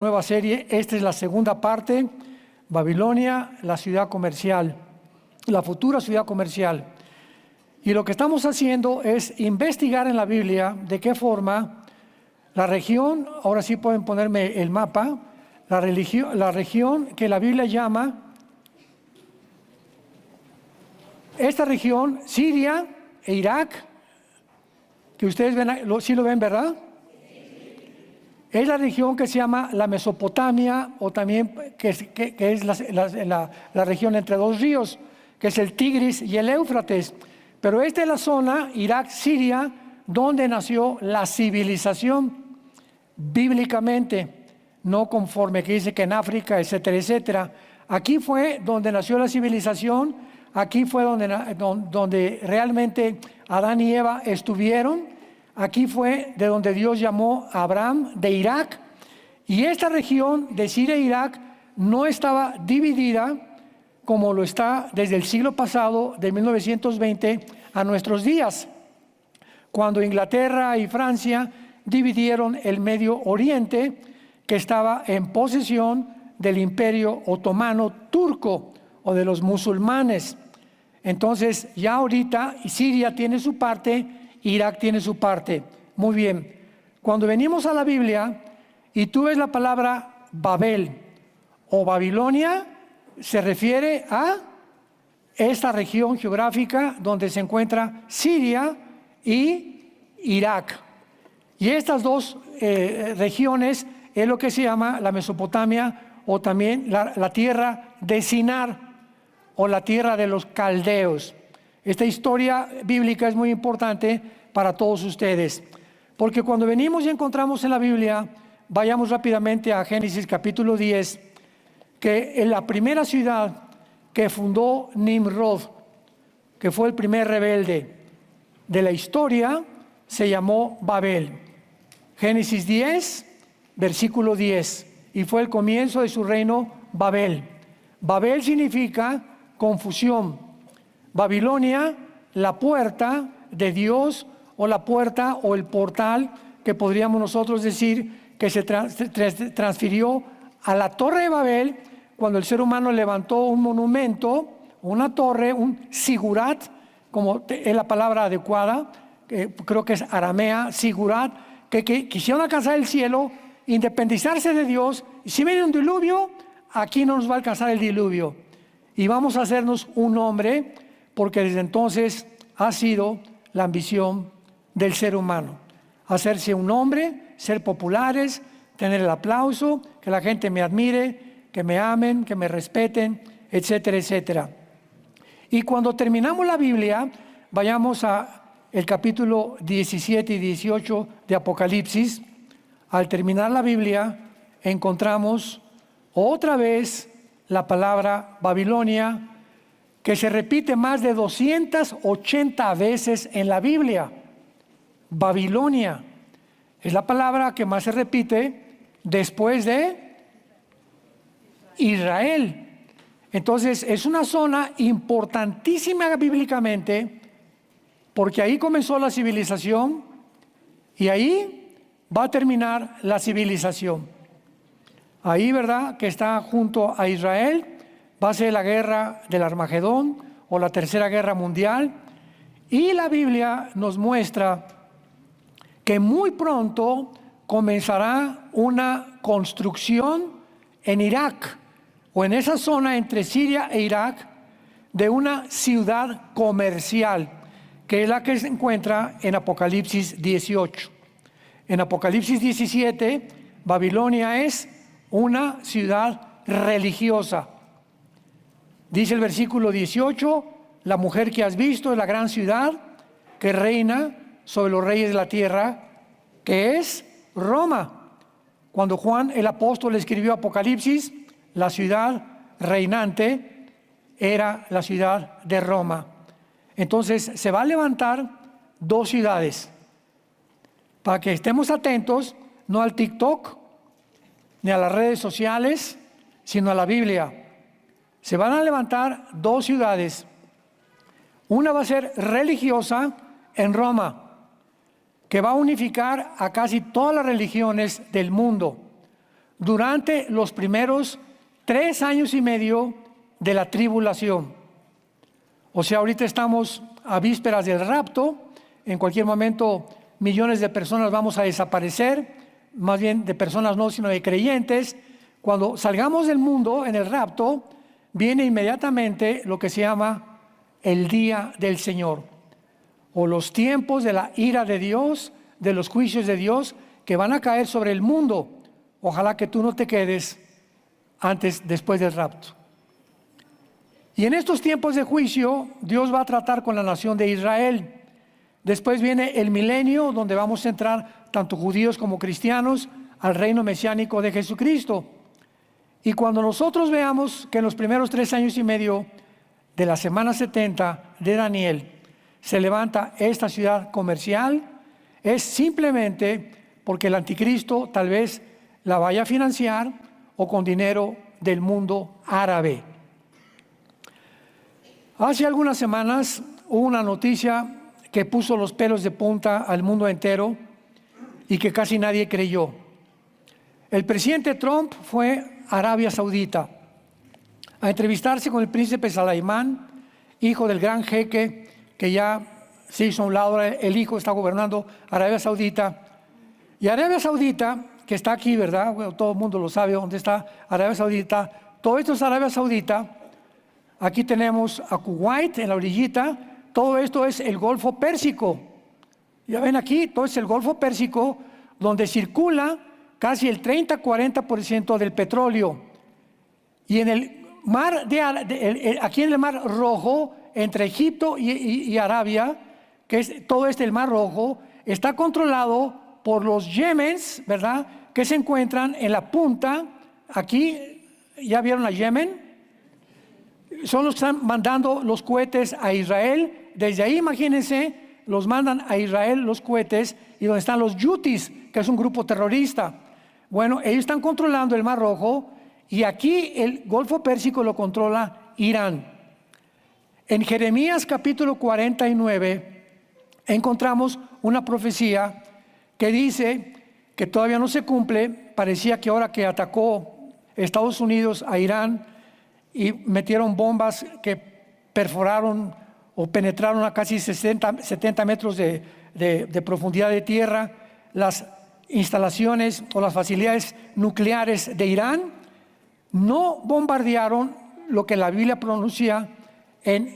Nueva serie. Esta es la segunda parte, Babilonia, la ciudad comercial, la futura ciudad comercial. Y lo que estamos haciendo es investigar en la Biblia de qué forma la región, ahora sí pueden ponerme el mapa, la región que la Biblia llama, esta región, Siria e Irak, que ustedes ven, sí lo ven, ¿verdad? Es la región que se llama la Mesopotamia, o también que es la región entre dos ríos, que es el Tigris y el Éufrates. Pero esta es la zona, Irak, Siria, donde nació la civilización bíblicamente, no conforme que dice que en África, etcétera, etcétera. Aquí fue donde nació la civilización, aquí fue donde realmente Adán y Eva estuvieron. Aquí fue de donde Dios llamó a Abraham, de Irak, y esta región de Siria e Irak no estaba dividida como lo está desde el siglo pasado, de 1920 a nuestros días, cuando Inglaterra y Francia dividieron el Medio Oriente, que estaba en posesión del Imperio Otomano Turco o de los musulmanes. Entonces ya ahorita Siria tiene su parte, Irak tiene su parte. Muy bien. Cuando venimos a la Biblia y tú ves la palabra Babel o Babilonia, se refiere a esta región geográfica donde se encuentra Siria y Irak. Y estas dos regiones es lo que se llama la Mesopotamia, o también la tierra de Sinar, o la tierra de los caldeos. Esta historia bíblica es muy importante para todos ustedes, porque cuando venimos y encontramos en la Biblia, vayamos rápidamente a Génesis capítulo 10, que en la primera ciudad que fundó Nimrod, que fue el primer rebelde de la historia, se llamó Babel. Génesis 10, versículo 10, y fue el comienzo de su reino Babel. Babel significa confusión. Babilonia, la puerta de Dios, o la puerta o el portal, que podríamos nosotros decir que se transfirió a la Torre de Babel cuando el ser humano levantó un monumento, una torre, un sigurat, como es la palabra adecuada, creo que es aramea, sigurat, que quisieron alcanzar el cielo, independizarse de Dios. Y si viene un diluvio, aquí no nos va a alcanzar el diluvio. Y vamos a hacernos un hombre, porque desde entonces ha sido la ambición del ser humano. Hacerse un hombre, ser populares, tener el aplauso, que la gente me admire, que me amen, que me respeten, etcétera, etcétera. Y cuando terminamos la Biblia, vayamos a el capítulo 17 y 18 de Apocalipsis. Al terminar la Biblia, encontramos otra vez la palabra Babilonia, que se repite más de 280 veces en la Biblia. Babilonia es la palabra que más se repite después de Israel. Entonces es una zona importantísima bíblicamente, porque ahí comenzó la civilización y ahí va a terminar la civilización. Ahí, ¿verdad?, que está junto a Israel, va a ser la guerra del Armagedón o la tercera guerra mundial. Y la Biblia nos muestra que muy pronto comenzará una construcción en Irak, o en esa zona entre Siria e Irak, de una ciudad comercial, que es la que se encuentra en Apocalipsis 18. En Apocalipsis 17, Babilonia es una ciudad religiosa. Dice el versículo 18, la mujer que has visto es la gran ciudad que reina sobre los reyes de la tierra, que es Roma. Cuando Juan el apóstol escribió Apocalipsis, la ciudad reinante era la ciudad de Roma. Entonces se va a levantar dos ciudades, para que estemos atentos, no al TikTok, ni a las redes sociales, sino a la Biblia. Se van a levantar dos ciudades. Una va a ser religiosa en Roma, que va a unificar a casi todas las religiones del mundo. durante los primeros 3 años y medio de la tribulación. O sea, ahorita estamos a vísperas del rapto. En cualquier momento millones de personas vamos a desaparecer, más bien de personas no, sino de creyentes. Cuando salgamos del mundo en el rapto, viene inmediatamente lo que se llama el día del Señor, o los tiempos de la ira de Dios, de los juicios de Dios que van a caer sobre el mundo. Ojalá que tú no te quedes después del rapto. Y en estos tiempos de juicio, Dios va a tratar con la nación de Israel. Después viene el milenio, donde vamos a entrar tanto judíos como cristianos al reino mesiánico de Jesucristo. Y cuando nosotros veamos que en los primeros 3 años y medio de la semana 70 de Daniel se levanta esta ciudad comercial, es simplemente porque el anticristo tal vez la vaya a financiar o con dinero del mundo árabe. Hace algunas semanas hubo una noticia que puso los pelos de punta al mundo entero y que casi nadie creyó. El presidente Trump fue a Arabia Saudita a entrevistarse con el príncipe Salamán, hijo del gran jeque que ya se hizo a un lado. El hijo está gobernando Arabia Saudita. Y Arabia Saudita, que está aquí, ¿verdad? Bueno, todo el mundo lo sabe dónde está Arabia Saudita. Todo esto es Arabia Saudita. Aquí tenemos a Kuwait en la orillita. Todo esto es el Golfo Pérsico. Ya ven aquí, todo es el Golfo Pérsico, donde circula casi el 30-40% del petróleo. Y en el mar aquí en el Mar Rojo, entre Egipto y Arabia, que es todo el Mar Rojo, está controlado por los Yemens, ¿verdad? Que se encuentran en la punta. Aquí, ¿ya vieron a Yemen? Son los que están mandando los cohetes a Israel. Desde ahí, imagínense, los mandan a Israel los cohetes, y donde están los Yutis, que es un grupo terrorista. Bueno, ellos están controlando el Mar Rojo, y aquí el Golfo Pérsico lo controla Irán. En Jeremías capítulo 49 encontramos una profecía que dice que todavía no se cumple. Parecía que ahora que atacó Estados Unidos a Irán y metieron bombas que perforaron o penetraron a casi 70 metros de profundidad de tierra las instalaciones o las facilidades nucleares de Irán, no bombardearon lo que la Biblia pronuncia en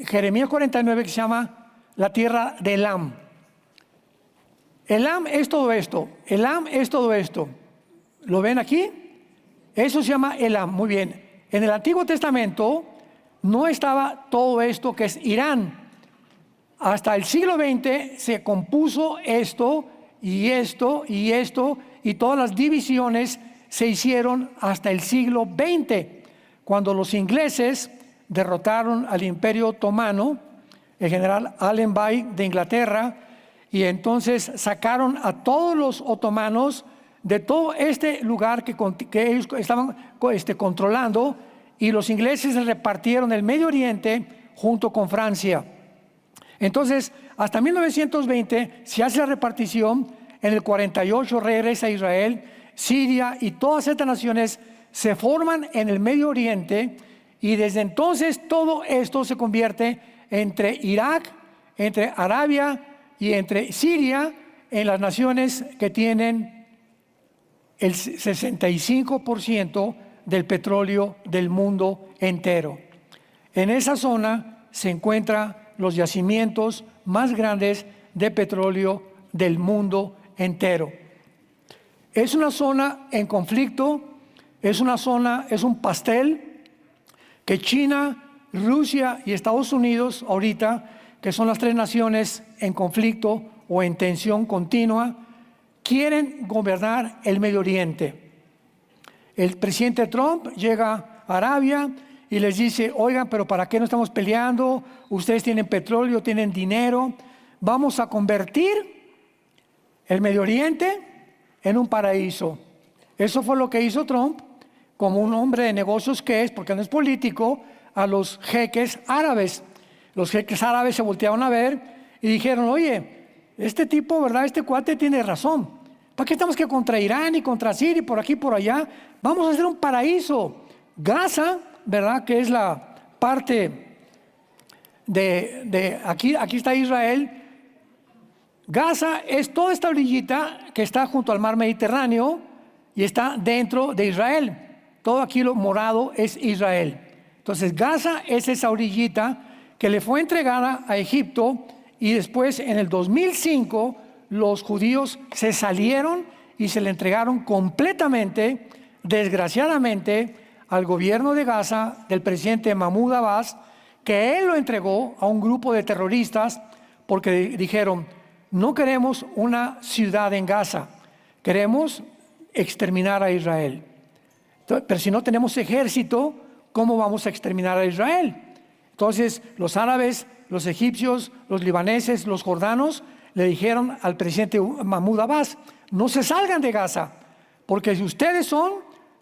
Jeremías 49, que se llama la tierra de Elam. Elam es todo esto. Elam es todo esto. ¿Lo ven aquí? Eso se llama Elam. Muy bien. En el Antiguo Testamento no estaba todo esto que es Irán. Hasta el siglo XX se compuso esto y esto y esto, y todas las divisiones se hicieron hasta el siglo XX, cuando los ingleses derrotaron al Imperio Otomano, el general Allenby de Inglaterra, y entonces sacaron a todos los otomanos de todo este lugar que ellos estaban controlando, y los ingleses se repartieron el Medio Oriente junto con Francia. Entonces, hasta 1920 se hace la repartición. En el 48 regresa a Israel, Siria y todas estas naciones se forman en el Medio Oriente, y desde entonces todo esto se convierte entre Irak, entre Arabia y entre Siria, en las naciones que tienen el 65% del petróleo del mundo entero. En esa zona se encuentran los yacimientos más grandes de petróleo del mundo entero. Es una zona en conflicto, es un pastel que China, Rusia y Estados Unidos ahorita, que son las 3 naciones en conflicto o en tensión continua, quieren gobernar el Medio Oriente. El presidente Trump llega a Arabia y les dice: oigan, pero ¿para qué no estamos peleando? Ustedes tienen petróleo, tienen dinero, vamos a convertir el Medio Oriente en un paraíso. Eso fue lo que hizo Trump, como un hombre de negocios que es, porque no es político, a los jeques árabes. Los jeques árabes se voltearon a ver y dijeron: oye, este tipo, ¿verdad? Este cuate tiene razón. ¿Para qué estamos que contra Irán y contra Siria y por aquí y por allá? Vamos a hacer un paraíso. Gaza, ¿verdad? Que es la parte de aquí está Israel. Gaza es toda esta orillita que está junto al mar Mediterráneo y está dentro de Israel. Todo aquí lo morado es Israel. Entonces Gaza es esa orillita que le fue entregada a Egipto y después en el 2005 los judíos se salieron y se le entregaron completamente, desgraciadamente, al gobierno de Gaza del presidente Mahmoud Abbas, que él lo entregó a un grupo de terroristas porque dijeron: no queremos una ciudad en Gaza, queremos exterminar a Israel. Entonces, pero si no tenemos ejército, ¿cómo vamos a exterminar a Israel? Entonces los árabes, los egipcios, los libaneses, los jordanos le dijeron al presidente Mahmoud Abbas: no se salgan de Gaza, porque ustedes son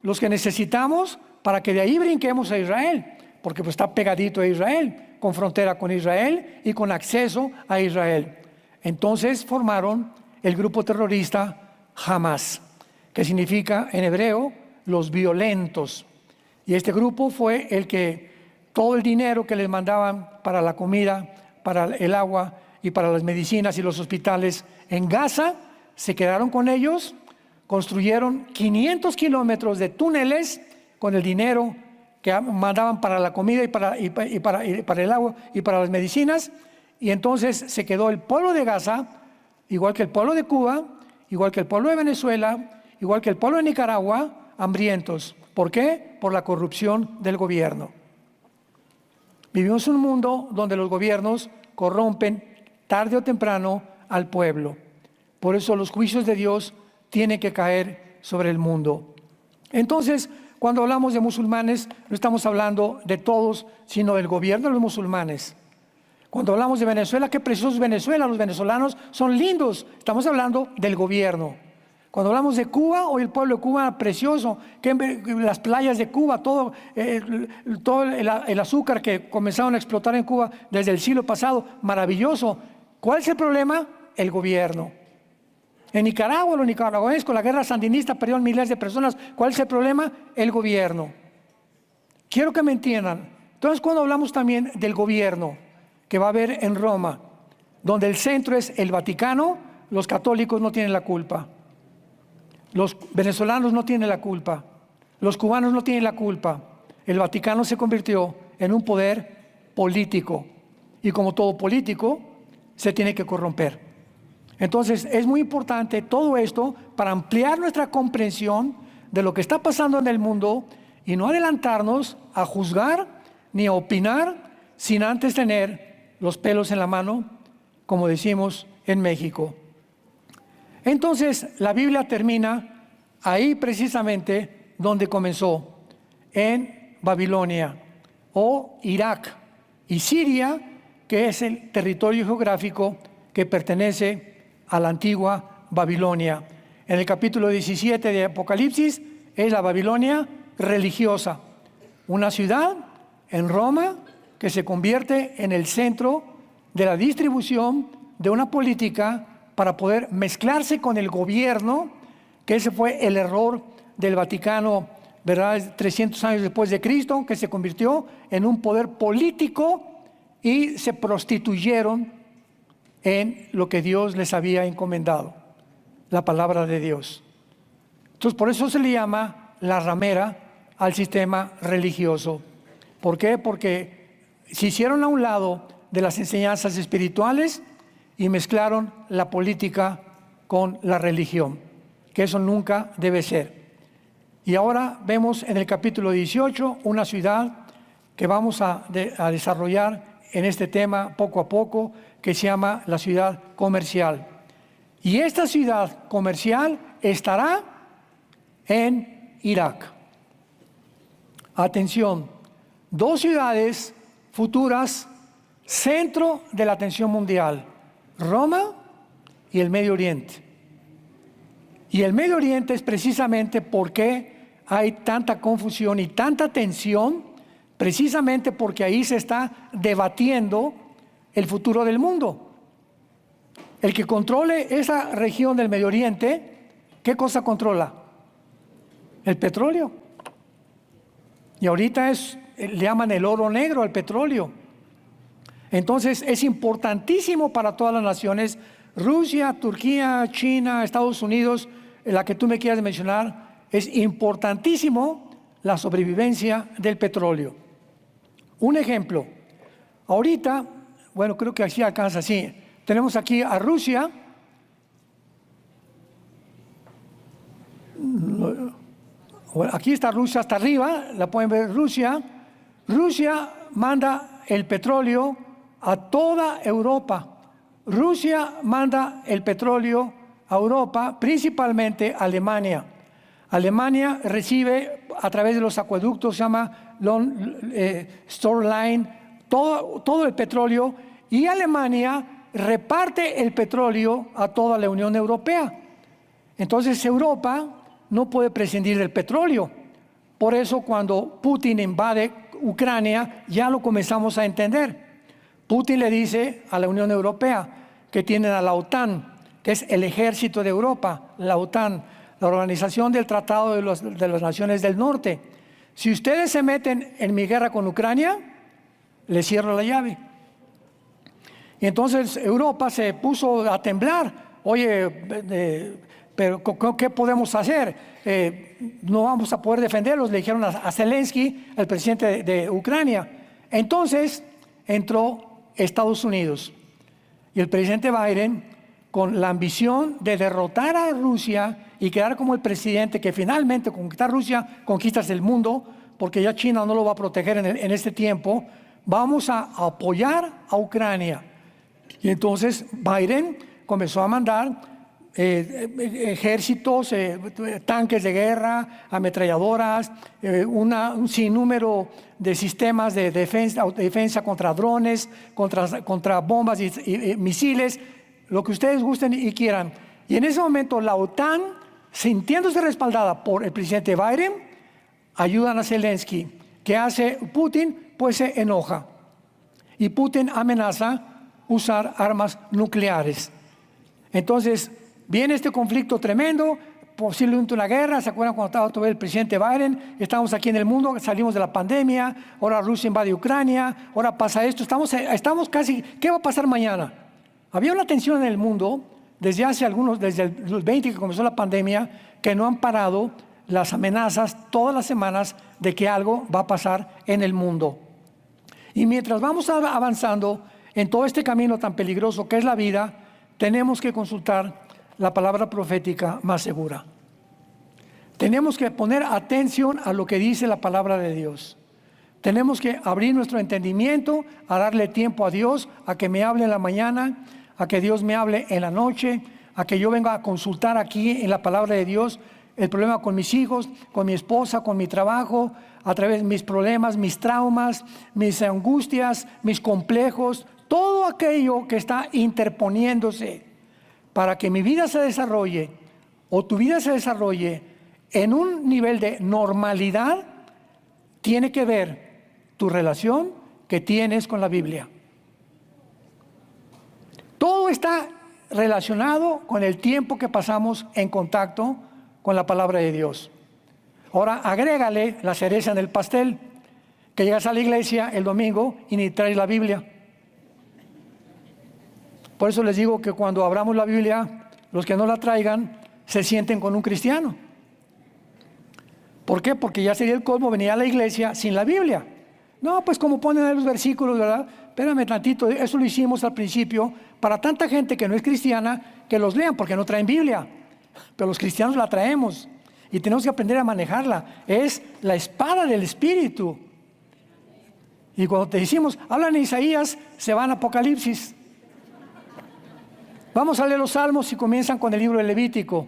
los que necesitamos para que de ahí brinquemos a Israel, porque pues está pegadito a Israel, con frontera con Israel y con acceso a Israel. Entonces formaron el grupo terrorista Hamas, que significa en hebreo los violentos. Y este grupo fue el que todo el dinero que les mandaban para la comida, para el agua y para las medicinas y los hospitales en Gaza, se quedaron con ellos, construyeron 500 kilómetros de túneles con el dinero que mandaban para la comida y para el agua y para las medicinas, y entonces se quedó el pueblo de Gaza, igual que el pueblo de Cuba, igual que el pueblo de Venezuela, igual que el pueblo de Nicaragua, hambrientos. ¿Por qué? Por la corrupción del gobierno. Vivimos en un mundo donde los gobiernos corrompen tarde o temprano al pueblo. Por eso los juicios de Dios tienen que caer sobre el mundo. Entonces, cuando hablamos de musulmanes, no estamos hablando de todos, sino del gobierno de los musulmanes. Cuando hablamos de Venezuela, qué precioso es Venezuela, los venezolanos son lindos, estamos hablando del gobierno. Cuando hablamos de Cuba, hoy el pueblo de Cuba precioso, las playas de Cuba, todo el azúcar que comenzaron a explotar en Cuba desde el siglo pasado, maravilloso. ¿Cuál es el problema? El gobierno. En Nicaragua, los nicaragüenses con la guerra sandinista perdieron miles de personas. ¿Cuál es el problema? El gobierno. Quiero que me entiendan. Entonces, cuando hablamos también del gobierno que va a haber en Roma, donde el centro es el Vaticano, los católicos no tienen la culpa. Los venezolanos no tienen la culpa. Los cubanos no tienen la culpa. El Vaticano se convirtió en un poder político. Y como todo político, se tiene que corromper. Entonces, es muy importante todo esto para ampliar nuestra comprensión de lo que está pasando en el mundo y no adelantarnos a juzgar ni a opinar sin antes tener los pelos en la mano, como decimos en México. Entonces, la Biblia termina ahí precisamente donde comenzó, en Babilonia o Irak y Siria, que es el territorio geográfico que pertenece a la antigua Babilonia. En el capítulo 17 de Apocalipsis es la Babilonia religiosa, una ciudad en Roma que se convierte en el centro de la distribución de una política para poder mezclarse con el gobierno, que ese fue el error del Vaticano, ¿verdad? 300 años después de Cristo, que se convirtió en un poder político y se prostituyeron en lo que Dios les había encomendado, la palabra de Dios. Entonces, por eso se le llama la ramera al sistema religioso. ¿Por qué? Porque se hicieron a un lado de las enseñanzas espirituales y mezclaron la política con la religión, que eso nunca debe ser. Y ahora vemos en el capítulo 18 una ciudad que vamos a desarrollar en este tema poco a poco, que se llama la ciudad comercial. Y esta ciudad comercial estará en Irak. Atención, dos ciudades futuras, centro de la atención mundial, Roma y el Medio Oriente. Y el Medio Oriente es precisamente porque hay tanta confusión y tanta tensión, precisamente porque ahí se está debatiendo el futuro del mundo. El que controle esa región del Medio Oriente ¿qué cosa controla? El petróleo. Y ahorita le llaman el oro negro al petróleo. Entonces es importantísimo para todas las naciones, Rusia, Turquía, China, Estados Unidos, la que tú me quieras mencionar, es importantísimo la sobrevivencia del petróleo. Un ejemplo, ahorita, bueno, creo que así alcanza, sí, tenemos aquí a Rusia. Aquí está Rusia hasta arriba, la pueden ver Rusia. Rusia manda el petróleo a toda Europa. Rusia manda el petróleo a Europa, principalmente a Alemania. Alemania recibe a través de los acueductos, se llama Store Line, todo el petróleo, y Alemania reparte el petróleo a toda la Unión Europea. Entonces Europa no puede prescindir del petróleo. Por eso cuando Putin invade Ucrania, ya lo comenzamos a entender. Putin le dice a la Unión Europea que tienen a la OTAN, que es el ejército de Europa, la OTAN, la Organización del Tratado de las Naciones del Norte. Si ustedes se meten en mi guerra con Ucrania, les cierro la llave. Y entonces Europa se puso a temblar. Oye, pero ¿qué podemos hacer? No vamos a poder defenderlos, le dijeron a Zelensky, el presidente de Ucrania. Entonces entró Estados Unidos y el presidente Biden, con la ambición de derrotar a Rusia y quedar como el presidente que finalmente conquistar Rusia, conquistas el mundo, porque ya China no lo va a proteger en este tiempo. Vamos a apoyar a Ucrania. Y entonces Biden comenzó a mandar ejércitos, tanques de guerra, ametralladoras, un sinnúmero de sistemas de defensa contra drones, contra bombas y misiles, lo que ustedes gusten y quieran. Y en ese momento la OTAN, sintiéndose respaldada por el presidente Biden, ayudan a Zelensky. ¿Qué hace Putin? Pues se enoja. Y Putin amenaza usar armas nucleares. Entonces viene este conflicto tremendo, posiblemente una guerra. ¿Se acuerdan cuando estaba todavía el presidente Biden? Estamos aquí en el mundo, salimos de la pandemia, ahora Rusia invade Ucrania, ahora pasa esto, estamos casi, ¿qué va a pasar mañana? Había una tensión en el mundo desde el 20 que comenzó la pandemia, que no han parado las amenazas todas las semanas de que algo va a pasar en el mundo. Y mientras vamos avanzando en todo este camino tan peligroso que es la vida, tenemos que consultar la palabra profética más segura. Tenemos que poner atención a lo que dice la palabra de Dios. Tenemos que abrir nuestro entendimiento, a darle tiempo a Dios, a que me hable en la mañana, a que Dios me hable en la noche, a que yo venga a consultar aquí en la palabra de Dios el problema con mis hijos, con mi esposa, con mi trabajo, a través de mis problemas, mis traumas, mis angustias, mis complejos, todo aquello que está interponiéndose para que mi vida se desarrolle o tu vida se desarrolle en un nivel de normalidad, tiene que ver tu relación que tienes con la Biblia. Todo está relacionado con el tiempo que pasamos en contacto con la palabra de Dios. Ahora agrégale la cereza en el pastel, que llegas a la iglesia el domingo y ni traes la Biblia. Por eso les digo que cuando abramos la Biblia, los que no la traigan se sienten con un cristiano. ¿Por qué? Porque ya sería el colmo venir a la iglesia sin la Biblia. No, pues como ponen en los versículos, ¿verdad? Espérame tantito, eso lo hicimos al principio para tanta gente que no es cristiana, que los lean porque no traen Biblia. Pero los cristianos la traemos y tenemos que aprender a manejarla. Es la espada del Espíritu. Y cuando te decimos, hablan en Isaías, se van a Apocalipsis. Vamos a leer los Salmos y comienzan con el libro de Levítico.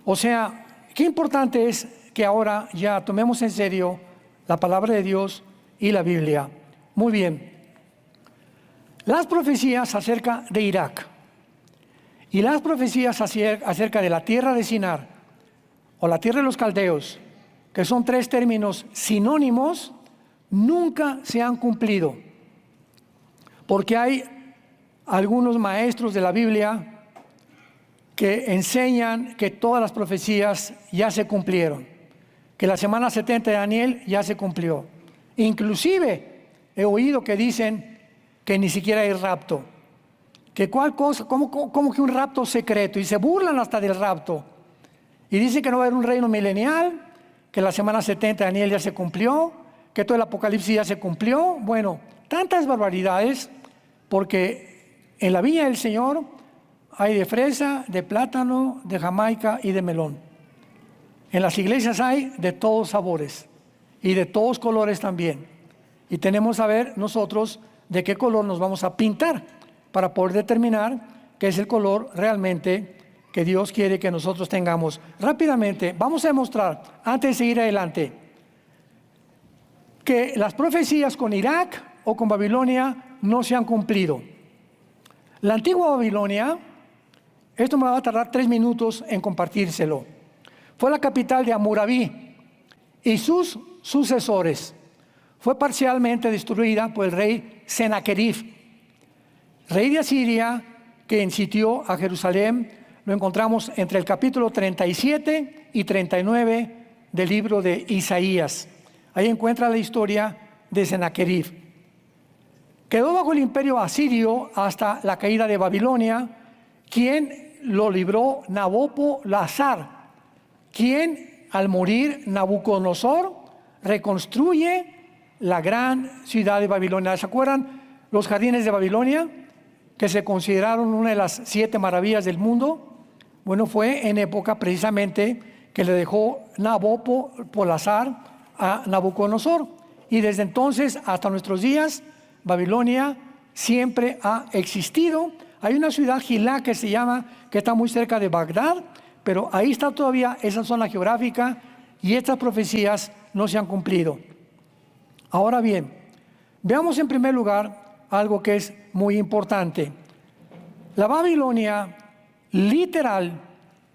O sea, qué importante es que ahora ya tomemos en serio la palabra de Dios y la Biblia. Muy bien. Las profecías acerca de Irak y las profecías acerca de la tierra de Sinar o la tierra de los caldeos, que son tres términos sinónimos, nunca se han cumplido. Porque hay algunos maestros de la Biblia que enseñan que todas las profecías ya se cumplieron, que la semana 70 de Daniel ya se cumplió. Inclusive he oído que dicen que ni siquiera hay rapto, que cuál cosa, como que un rapto secreto, y se burlan hasta del rapto. Y dicen que no va a haber un reino milenial, que la semana 70 de Daniel ya se cumplió, que todo el Apocalipsis ya se cumplió. Bueno, tantas barbaridades, porque en la viña del Señor hay de fresa, de plátano, de jamaica y de melón. En las iglesias hay de todos sabores y de todos colores también. Y tenemos que saber nosotros de qué color nos vamos a pintar para poder determinar qué es el color realmente que Dios quiere que nosotros tengamos. Rápidamente, vamos a demostrar, antes de seguir adelante, que las profecías con Irak o con Babilonia no se han cumplido. La antigua Babilonia, esto me va a tardar 3 minutos en compartírselo, fue la capital de Hammurabi y sus sucesores. Fue parcialmente destruida por el rey Sennacherib, rey de Asiria, que sitió a Jerusalén. Lo encontramos entre el capítulo 37 y 39 del libro de Isaías. Ahí encuentra la historia de Sennacherib. Quedó bajo el imperio asirio hasta la caída de Babilonia, quien lo libró Nabopolassar, quien al morir Nabucodonosor reconstruye la gran ciudad de Babilonia. ¿Se acuerdan los jardines de Babilonia, que se consideraron una de las 7 maravillas del mundo? Bueno, fue en época precisamente que le dejó Nabopolassar a Nabucodonosor. Y desde entonces hasta nuestros días, Babilonia siempre ha existido. Hay una ciudad, Gilá, que se llama, que está muy cerca de Bagdad, pero ahí está todavía esa zona geográfica y estas profecías no se han cumplido. Ahora bien, veamos en primer lugar algo que es muy importante. La Babilonia literal,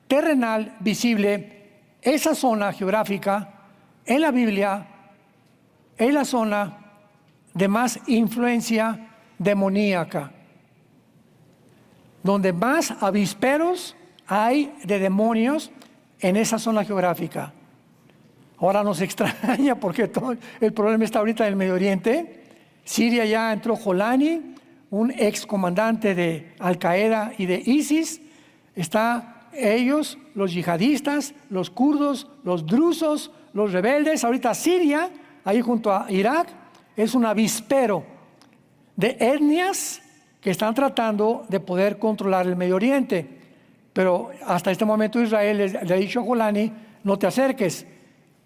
terrenal, visible, esa zona geográfica en la Biblia es la zona de más influencia demoníaca, donde más avisperos hay de demonios en esa zona geográfica. Ahora nos extraña porque todo el problema está ahorita en el Medio Oriente. Siria ya entró Jolani, un ex comandante de Al Qaeda y de ISIS. Está ellos, los yihadistas, los kurdos, los drusos, los rebeldes. Ahorita Siria, ahí junto a Irak, es un avispero de etnias que están tratando de poder controlar el Medio Oriente. Pero hasta este momento Israel le ha dicho a Jolani, no te acerques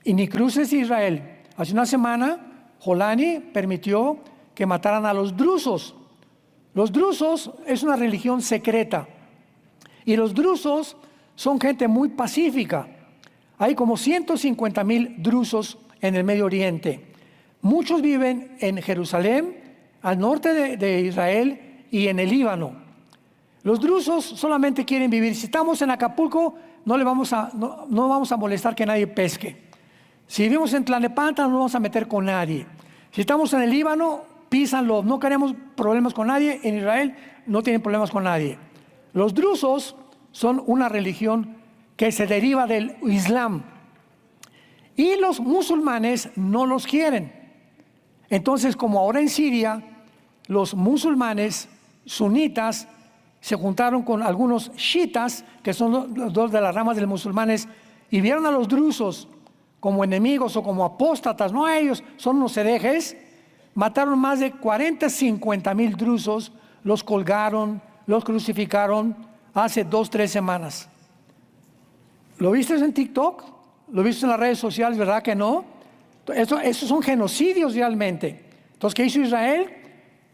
y ni cruces Israel. Hace una semana Jolani permitió que mataran a los drusos. Los drusos es una religión secreta y los drusos son gente muy pacífica. Hay como 150,000 drusos en el Medio Oriente. Muchos viven en Jerusalén, al norte de Israel y en el Líbano. Los drusos solamente quieren vivir. Si estamos en Acapulco, no vamos a molestar que nadie pesque. Si vivimos en Tlalnepantla, no nos vamos a meter con nadie. Si estamos en el Líbano, písanlo. No queremos problemas con nadie. En Israel no tienen problemas con nadie. Los drusos son una religión que se deriva del Islam. Y los musulmanes no los quieren. Entonces, como ahora en Siria, los musulmanes sunitas se juntaron con algunos chiitas, que son los dos de las ramas de los musulmanes, y vieron a los drusos como enemigos o como apóstatas. No, ellos son unos herejes. Mataron más de 40,000-50,000 drusos, los colgaron, los crucificaron hace 2-3 semanas. ¿Lo viste en TikTok? ¿Lo viste en las redes sociales? ¿Verdad que no? Esos son genocidios realmente. Entonces, ¿qué hizo Israel?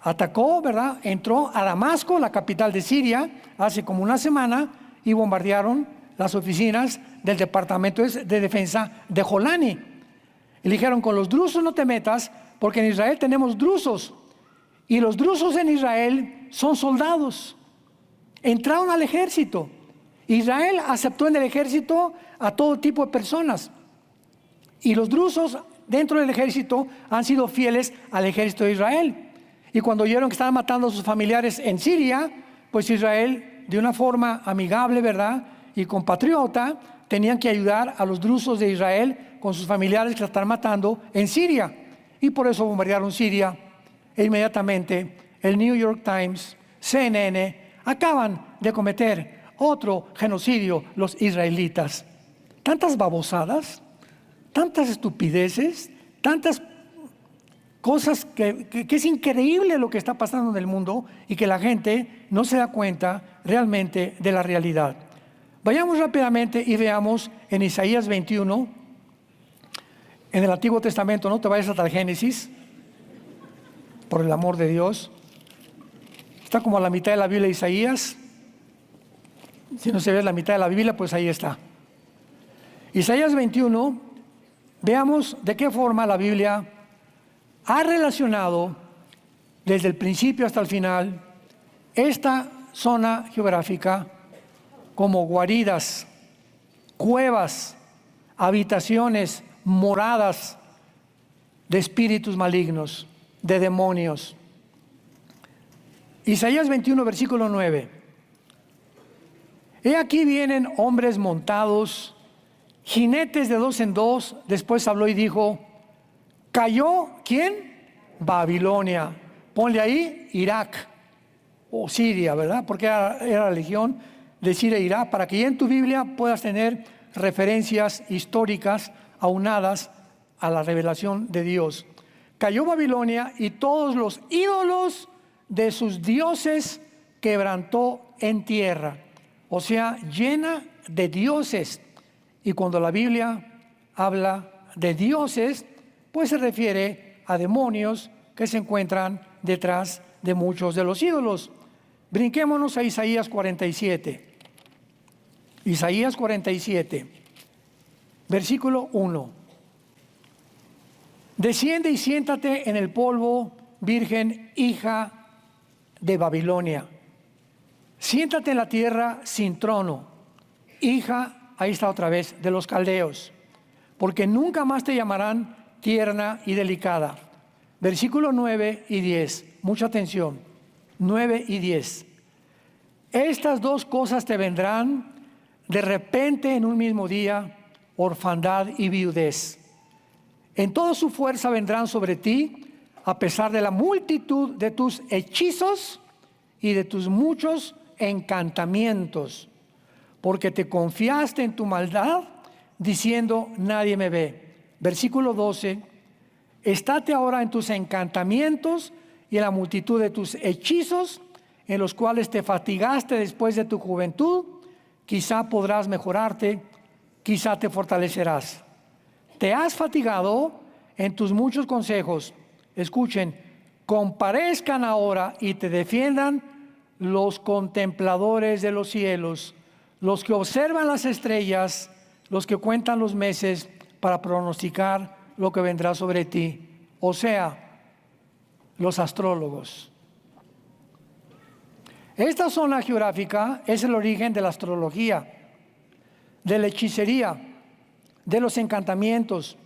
Atacó, ¿verdad? Entró a Damasco, la capital de Siria, hace como una semana, y bombardearon las oficinas del Departamento de Defensa de Jolani. Y le dijeron, con los drusos no te metas, porque en Israel tenemos drusos. Y los drusos en Israel son soldados. Entraron al ejército. Israel aceptó en el ejército a todo tipo de personas. Y los drusos dentro del ejército han sido fieles al ejército de Israel. Y cuando oyeron que estaban matando a sus familiares en Siria, pues Israel de una forma amigable, ¿verdad?, y compatriota, tenían que ayudar a los drusos de Israel con sus familiares que la están matando en Siria. Y por eso bombardearon Siria. E inmediatamente el New York Times, CNN, acaban de cometer otro genocidio los israelitas. Tantas babosadas, tantas estupideces, tantas cosas que es increíble lo que está pasando en el mundo y que la gente no se da cuenta realmente de la realidad. Vayamos rápidamente y veamos en Isaías 21, en el Antiguo Testamento, no te vayas hasta el Génesis, por el amor de Dios. Está como a la mitad de la Biblia de Isaías. Si no se ve la mitad de la Biblia, pues ahí está. Isaías 21, veamos de qué forma la Biblia ha relacionado desde el principio hasta el final esta zona geográfica como guaridas, cuevas, habitaciones, moradas de espíritus malignos, de demonios. Isaías 21, versículo 9. He aquí vienen hombres montados, jinetes de dos en dos. Después habló y dijo, ¿cayó quién? Babilonia. Ponle ahí Irak o Siria, ¿verdad? Porque era la legión de Siria e Irak, para que ya en tu Biblia puedas tener referencias históricas aunadas a la revelación de Dios. Cayó Babilonia y todos los ídolos de sus dioses quebrantó en tierra. O sea, llena de dioses. Y cuando la Biblia habla de dioses, pues se refiere a demonios que se encuentran detrás de muchos de los ídolos. Brinquémonos a Isaías 47. Isaías 47, versículo 1. Desciende y siéntate en el polvo, virgen, hija de Babilonia. Siéntate en la tierra sin trono, hija, ahí está otra vez, de los caldeos, porque nunca más te llamarán tierna y delicada. Versículo 9 y 10, mucha atención, 9 y 10. Estas dos cosas te vendrán de repente en un mismo día, orfandad y viudez. En toda su fuerza vendrán sobre ti, a pesar de la multitud de tus hechizos y de tus muchos encantamientos, porque te confiaste en tu maldad, diciendo, nadie me ve. Versículo 12, estate ahora en tus encantamientos y en la multitud de tus hechizos, en los cuales te fatigaste después de tu juventud, quizá podrás mejorarte, quizá te fortalecerás. Te has fatigado en tus muchos consejos. Escuchen, comparezcan ahora y te defiendan los contempladores de los cielos, los que observan las estrellas, los que cuentan los meses para pronosticar lo que vendrá sobre ti. O sea, los astrólogos. Esta zona geográfica es el origen de la astrología, de la hechicería, de los encantamientos,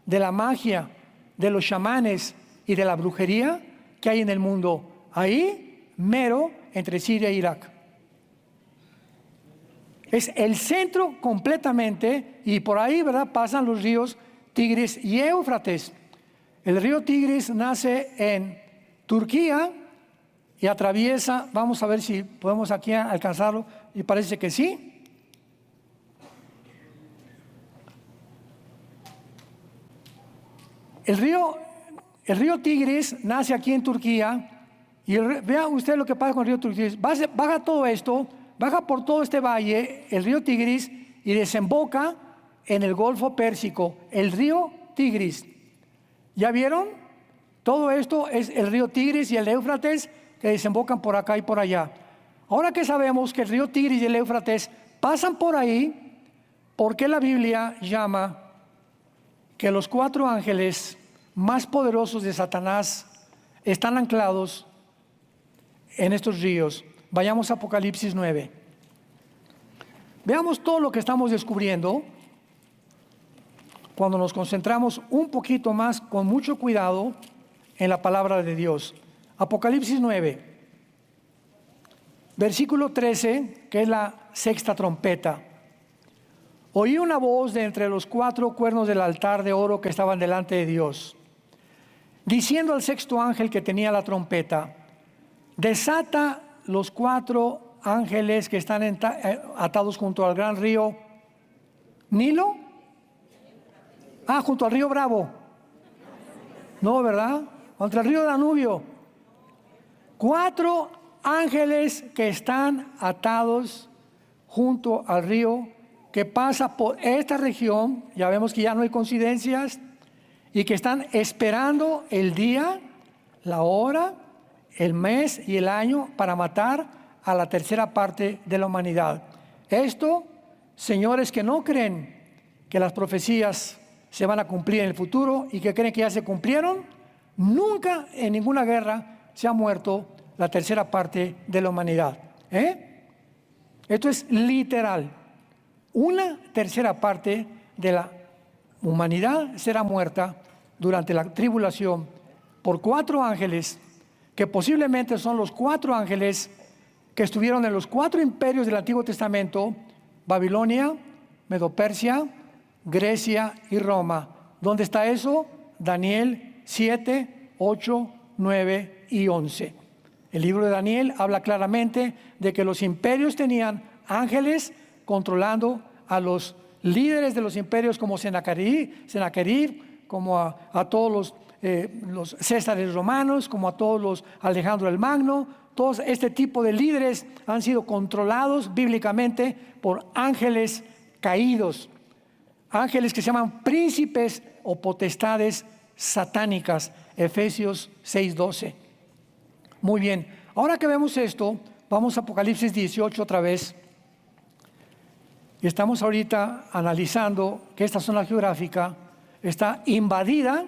de la magia, de los chamanes y de la brujería que hay en el mundo. Ahí, mero, entre Siria e Irak. Es el centro completamente, y por ahí, ¿verdad?, pasan los ríos Tigris y Éufrates. El río Tigris nace en Turquía y atraviesa, vamos a ver si podemos aquí alcanzarlo, y parece que sí. El río Tigris nace aquí en Turquía, y vea usted lo que pasa con el río Tigris. Baja todo esto, baja por todo este valle, el río Tigris, y desemboca en el Golfo Pérsico, el río Tigris. ¿Ya vieron? Todo esto es el río Tigris y el Éufrates que desembocan por acá y por allá. Ahora que sabemos que el río Tigris y el Éufrates pasan por ahí, ¿por qué la Biblia llama que los 4 ángeles más poderosos de Satanás están anclados en estos ríos? Vayamos a Apocalipsis 9. Veamos todo lo que estamos descubriendo cuando nos concentramos un poquito más, con mucho cuidado, en la palabra de Dios. Apocalipsis 9. Versículo 13, que es la sexta trompeta. Oí una voz de entre los 4 cuernos del altar de oro que estaban delante de Dios, diciendo al sexto ángel que tenía la trompeta: desata los 4 ángeles que están atados junto al gran río Nilo. Junto al río Bravo. No, ¿verdad? Contra el río Danubio. 4 ángeles que están atados junto al río que pasa por esta región. Ya vemos que ya no hay coincidencias, y que están esperando el día, la hora, el mes y el año para matar a la tercera parte de la humanidad. Esto, señores que no creen que las profecías se van a cumplir en el futuro y que creen que ya se cumplieron, nunca en ninguna guerra se ha muerto la tercera parte de la humanidad. Esto es literal. Una tercera parte de la humanidad será muerta durante la tribulación por 4 ángeles, que posiblemente son los 4 ángeles que estuvieron en los 4 imperios del Antiguo Testamento: Babilonia, Medo-Persia, Grecia y Roma. ¿Dónde está eso? Daniel 7, 8, 9 y 11. El libro de Daniel habla claramente de que los imperios tenían ángeles controlando a los líderes de los imperios, como Sennacherib, como a todos los Césares romanos, como a todos los Alejandro el Magno. Todos este tipo de líderes han sido controlados bíblicamente por ángeles caídos, ángeles que se llaman príncipes o potestades satánicas. Efesios 6:12. Muy bien, ahora que vemos esto, vamos a Apocalipsis 18 otra vez. Y estamos ahorita analizando que esta zona geográfica está invadida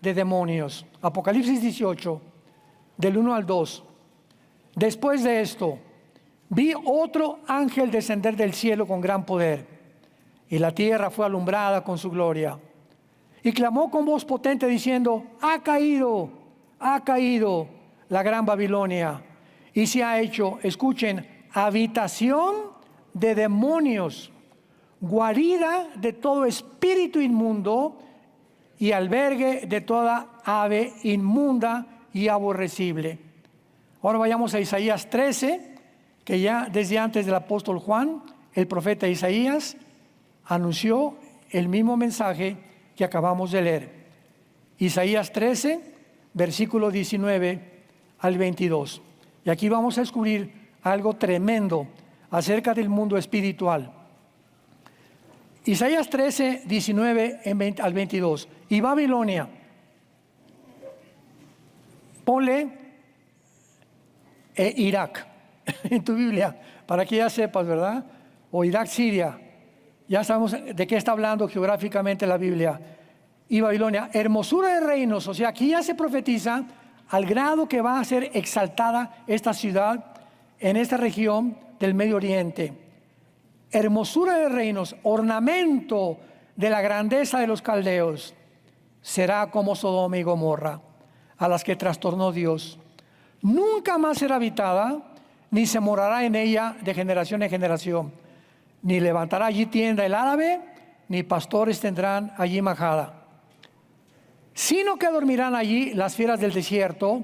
de demonios. Apocalipsis 18, del 1 al 2. Después de esto, vi otro ángel descender del cielo con gran poder, y la tierra fue alumbrada con su gloria. Y clamó con voz potente diciendo: ha caído la gran Babilonia, y se ha hecho, escuchen, habitación de demonios, guarida de todo espíritu inmundo y albergue de toda ave inmunda y aborrecible. Ahora vayamos a Isaías 13, que ya desde antes del apóstol Juan, el profeta Isaías anunció el mismo mensaje que acabamos de leer. Isaías 13, versículo 19 al 22. Y aquí vamos a descubrir algo tremendo acerca del mundo espiritual. Isaías 13, 19 al 22. Y Babilonia, ponle Irak en tu Biblia, para que ya sepas, ¿verdad? O Irak, Siria. Ya sabemos de qué está hablando geográficamente la Biblia. Y Babilonia, hermosura de reinos. O sea, aquí ya se profetiza al grado que va a ser exaltada esta ciudad en esta región del Medio Oriente. Hermosura de reinos, ornamento de la grandeza de los caldeos. Será como Sodoma y Gomorra, a las que trastornó Dios. Nunca más será habitada, ni se morará en ella de generación en generación. Ni levantará allí tienda el árabe, ni pastores tendrán allí majada. Sino que dormirán allí las fieras del desierto,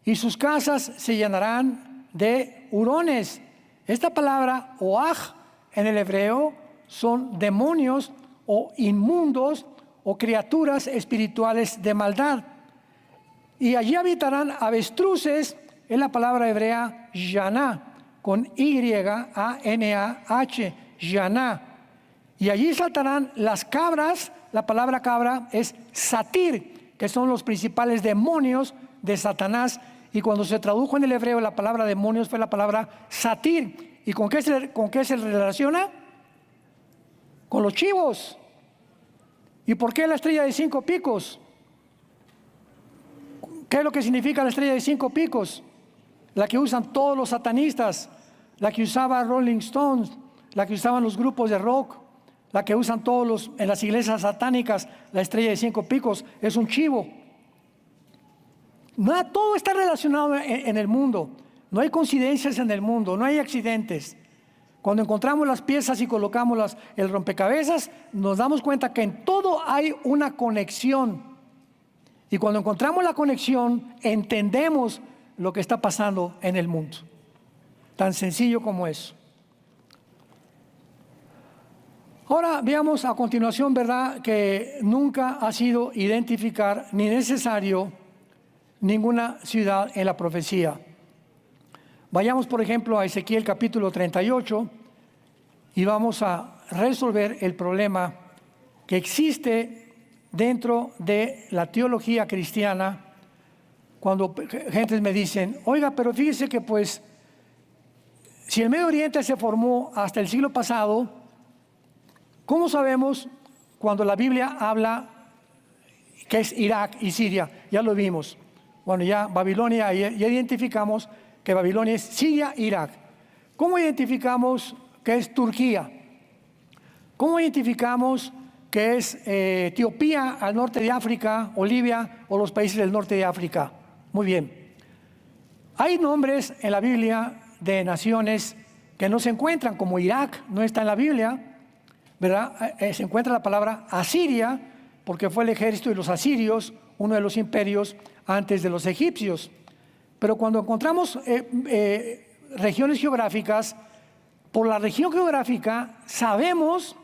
y sus casas se llenarán de hurones. Esta palabra, oaj, en el hebreo, son demonios o inmundos o criaturas espirituales de maldad. Y allí habitarán avestruces, es la palabra hebrea yaná, con Y-A-N-A-H, yaná. Y allí saltarán las cabras. La palabra cabra es satir, que son los principales demonios de Satanás. Y cuando se tradujo en el hebreo la palabra demonios fue la palabra satir. ¿Y con qué se relaciona? Con los chivos. ¿Y por qué la estrella de 5 picos? ¿Qué es lo que significa la estrella de 5 picos? La que usan todos los satanistas, la que usaba Rolling Stones, la que usaban los grupos de rock, la que usan todos en las iglesias satánicas. La estrella de 5 picos es un chivo. Todo está relacionado en el mundo. No hay coincidencias en el mundo, no hay accidentes. Cuando encontramos las piezas y colocamos el rompecabezas, nos damos cuenta que en todo hay una conexión. Y cuando encontramos la conexión, entendemos lo que está pasando en el mundo. Tan sencillo como eso. Ahora veamos a continuación, ¿verdad?, que nunca ha sido identificar ni necesario ninguna ciudad en la profecía. Vayamos, por ejemplo, a Ezequiel capítulo 38 y vamos a resolver el problema que existe dentro de la teología cristiana cuando gentes me dicen, oiga, pero fíjese que pues, si el Medio Oriente se formó hasta el siglo pasado, ¿cómo sabemos cuando la Biblia habla que es Irak y Siria? Ya lo vimos. Bueno, ya Babilonia, ya identificamos que Babilonia es Siria e Irak. ¿Cómo identificamos que es Turquía? ¿Cómo identificamos que es Etiopía al norte de África, o Libia, o los países del norte de África? Muy bien. Hay nombres en la Biblia de naciones que no se encuentran, como Irak, no está en la Biblia, ¿verdad? Se encuentra la palabra Asiria, porque fue el ejército de los asirios, uno de los imperios antes de los egipcios. Pero cuando encontramos regiones geográficas, por la región geográfica sabemos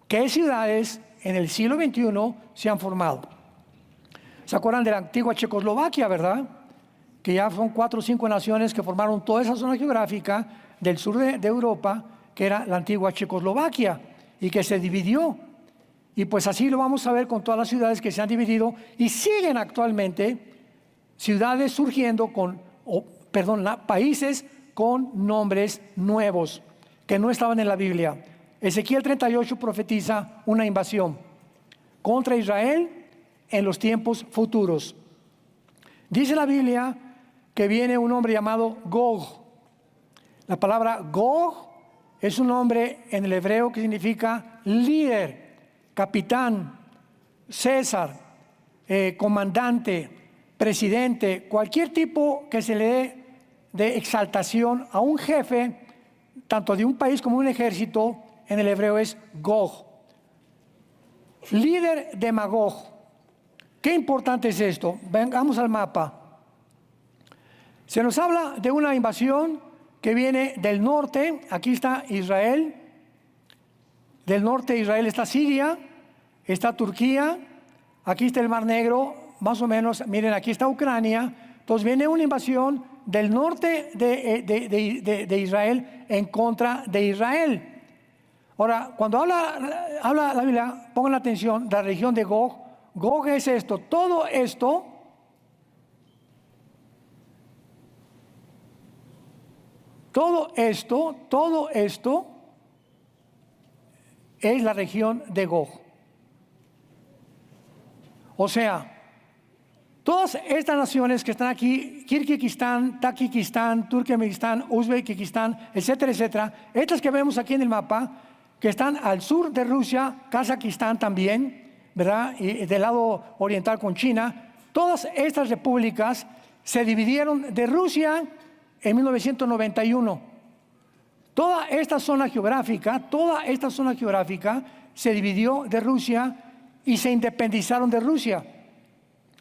qué ciudades en el siglo XXI se han formado. ¿Se acuerdan de la antigua Checoslovaquia, verdad? Que ya son 4 o 5 naciones que formaron toda esa zona geográfica del sur de Europa, que era la antigua Checoslovaquia, y que se dividió. Y pues así lo vamos a ver con todas las ciudades que se han dividido y siguen actualmente ciudades surgiendo países con nombres nuevos que no estaban en la Biblia. Ezequiel 38 profetiza una invasión contra Israel en los tiempos futuros. Dice la Biblia que viene un hombre llamado Gog. La palabra Gog es un nombre en el hebreo que significa líder, capitán, César, comandante, presidente, cualquier tipo que se le dé de exaltación a un jefe, tanto de un país como un ejército, en el hebreo es Gog. Líder de Magog. Qué importante es esto. Vengamos al mapa. Se nos habla de una invasión que viene del norte. Aquí está Israel. Del norte de Israel está Siria, está Turquía, aquí está el Mar Negro, más o menos, miren, aquí está Ucrania. Entonces viene una invasión del norte de Israel en contra de Israel. Ahora, cuando habla la Biblia, pongan atención, la región de Gog. Gog es esto, todo esto es la región de Gog. O sea, todas estas naciones que están aquí, Kirguistán, Tayikistán, Turkmenistán, Uzbekistán, etcétera, etcétera, estas que vemos aquí en el mapa, que están al sur de Rusia, Kazajistán también, ¿verdad? Y del lado oriental con China, todas estas repúblicas se dividieron de Rusia en 1991. Toda esta zona geográfica se dividió de Rusia y se independizaron de Rusia.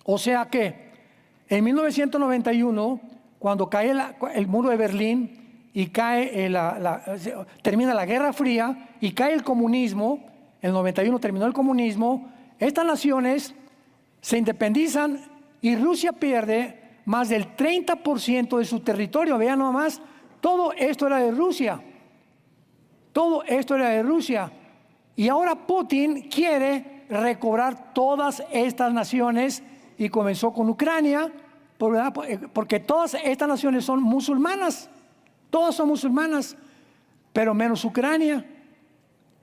O sea que en 1991, cuando cae el muro de Berlín y termina la Guerra Fría y cae el comunismo, en el 91 terminó el comunismo, estas naciones se independizan y Rusia pierde más del 30% de su territorio. Vean nomás, todo esto era de Rusia. Todo esto era de Rusia. Y ahora Putin quiere recobrar todas estas naciones y comenzó con Ucrania, porque todas estas naciones son musulmanas. Todas son musulmanas, pero menos Ucrania.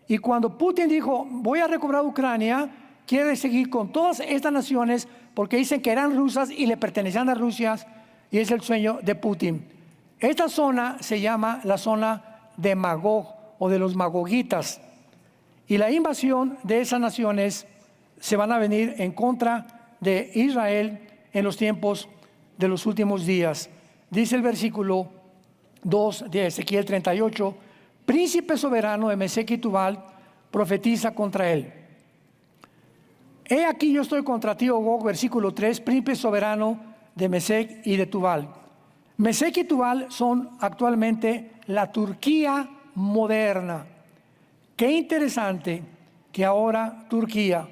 Y cuando Putin dijo, voy a recobrar Ucrania, quiere seguir con todas estas naciones porque dicen que eran rusas y le pertenecían a Rusia, y es el sueño de Putin. Esta zona se llama la zona de Magog o de los magogitas. Y la invasión de esas naciones se van a venir en contra de Israel en los tiempos de los últimos días. dice el versículo 2 de Ezequiel 38, príncipe soberano de Mesec y Tubal, profetiza contra él. He aquí yo estoy contra ti, oh Gog, versículo 3, príncipe soberano de Mesec y de Tubal. Mesec y Tubal son actualmente la Turquía moderna. Qué interesante que ahora Turquía,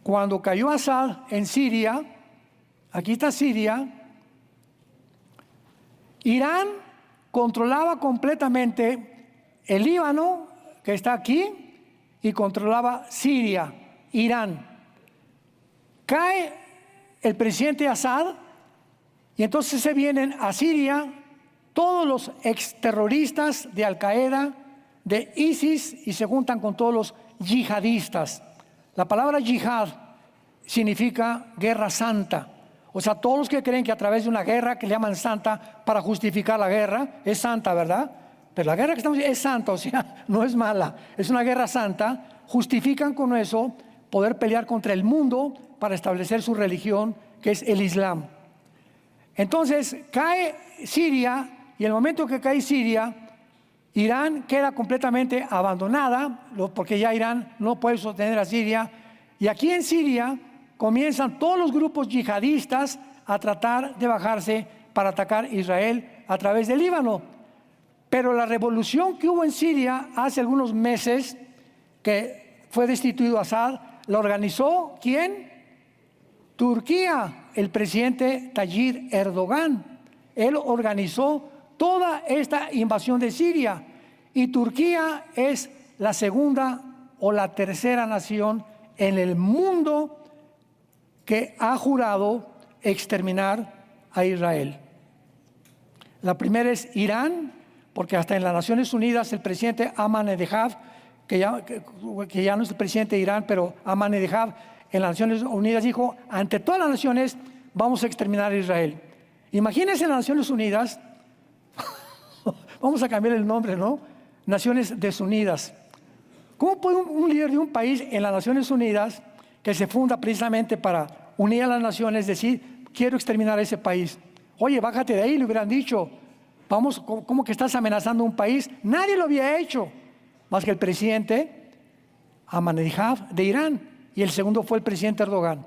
cuando cayó Asad en Siria, aquí está Siria, Irán controlaba completamente el Líbano, que está aquí, y controlaba Siria, Irán. Cae el presidente Asad y entonces se vienen a Siria todos los exterroristas de Al-Qaeda, de ISIS, y se juntan con todos los yihadistas. La palabra yihad significa guerra santa. O sea, todos los que creen que a través de una guerra que le llaman santa para justificar la guerra, es santa, ¿verdad? Pero la guerra que estamos es santa, o sea, no es mala, es una guerra santa. Justifican con eso poder pelear contra el mundo para establecer su religión, que es el Islam. Entonces cae Siria, y el momento que cae Siria, Irán queda completamente abandonada, porque ya Irán no puede sostener a Siria, y aquí en Siria comienzan todos los grupos yihadistas a tratar de bajarse para atacar Israel a través del Líbano. Pero la revolución que hubo en Siria hace algunos meses, que fue destituido Assad, la organizó ¿quién? Turquía, el presidente Tayyip Erdogan. Él organizó toda esta invasión de Siria, y Turquía es la segunda o la tercera nación en el mundo que ha jurado exterminar a Israel. La primera es Irán, porque hasta en las Naciones Unidas el presidente Ahmadinejad, que ya no es el presidente de Irán, pero Ahmadinejad en las Naciones Unidas dijo, ante todas las naciones vamos a exterminar a Israel. Imagínense en las Naciones Unidas, vamos a cambiar el nombre, ¿no? Naciones Desunidas. ¿Cómo puede un líder de un país en las Naciones Unidas, que se funda precisamente para unir a las naciones, decir, quiero exterminar a ese país? Oye, bájate de ahí, le hubieran dicho. Vamos, ¿cómo que estás amenazando a un país? Nadie lo había hecho, más que el presidente Ahmadinejad de Irán, y el segundo fue el presidente Erdogan.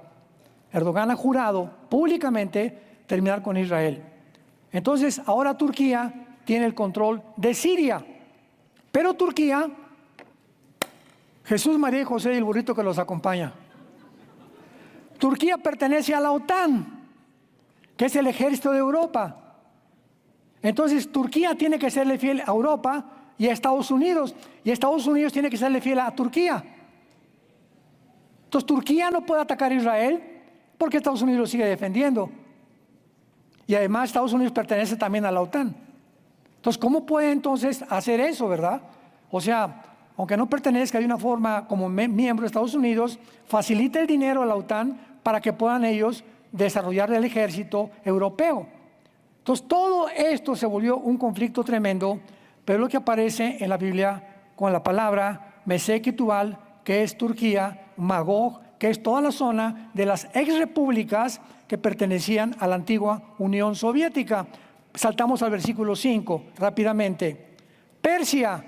Erdogan ha jurado públicamente terminar con Israel. Entonces, ahora Turquía tiene el control de Siria, pero Turquía, Jesús, María y José y el burrito que los acompaña. Turquía pertenece a la OTAN, que es el ejército de Europa. Entonces Turquía tiene que serle fiel a Europa y a Estados Unidos, y Estados Unidos tiene que serle fiel a Turquía. Entonces Turquía no puede atacar a Israel porque Estados Unidos lo sigue defendiendo, y además Estados Unidos pertenece también a la OTAN. Entonces, ¿cómo puede entonces hacer eso, verdad? O sea, aunque no pertenezca de una forma como miembro de Estados Unidos, facilita el dinero a la OTAN para que puedan ellos desarrollar el ejército europeo. Entonces, todo esto se volvió un conflicto tremendo, pero lo que aparece en la Biblia con la palabra Mesec y Tubal, que es Turquía, Magog, que es toda la zona de las exrepúblicas que pertenecían a la antigua Unión Soviética. Saltamos al versículo 5 rápidamente. Persia,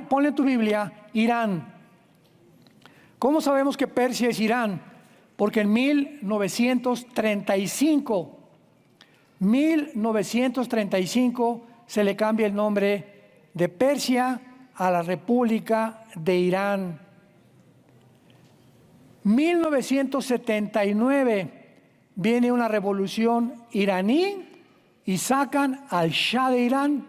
ponle en tu Biblia, Irán. ¿Cómo sabemos que Persia es Irán? Porque en 1935 se le cambia el nombre de Persia a la República de Irán. 1979 viene una revolución iraní y sacan al Shah de Irán,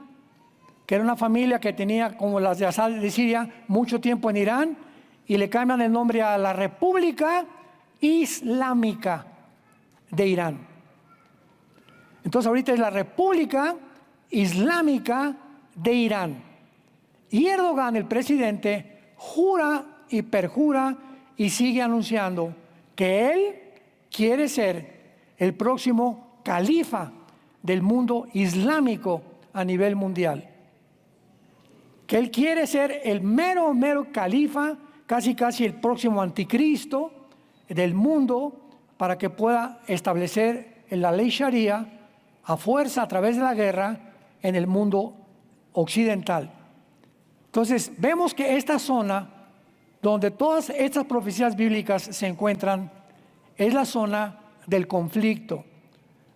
que era una familia que tenía, como las de Assad de Siria, mucho tiempo en Irán, y le cambian el nombre a la República Islámica de Irán. Entonces ahorita es la República Islámica de Irán. Y Erdogan, el presidente, jura y perjura y sigue anunciando que él quiere ser el próximo califa del mundo islámico a nivel mundial. Que él quiere ser el mero califa, casi el próximo anticristo del mundo, para que pueda establecer la ley Sharia a fuerza a través de la guerra en el mundo occidental. Entonces vemos que esta zona donde todas estas profecías bíblicas se encuentran es la zona del conflicto.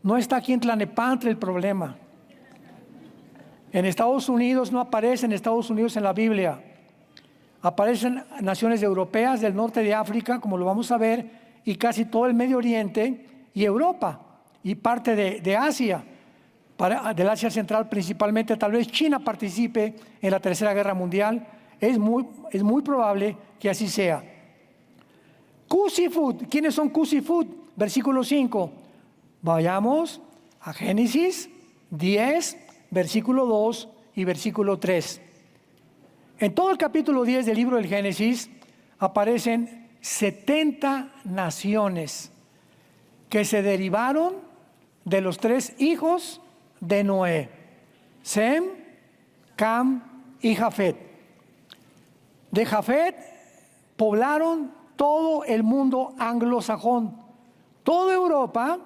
No está aquí en Tlalnepantla el problema. En Estados Unidos no aparecen Estados Unidos en la Biblia. Aparecen naciones europeas del norte de África, como lo vamos a ver, y casi todo el Medio Oriente y Europa y parte de Asia, del Asia Central principalmente. Tal vez China participe en la Tercera Guerra Mundial. Es muy probable que así sea. Cusifut. ¿Quiénes son Cusifut? Versículo 5. Vayamos a Génesis 10, versículo 2 y versículo 3. En todo el capítulo 10 del libro del Génesis aparecen 70 naciones que se derivaron de los 3 hijos de Noé: Sem, Cam y Jafet. De Jafet poblaron todo el mundo anglosajón, toda Europa,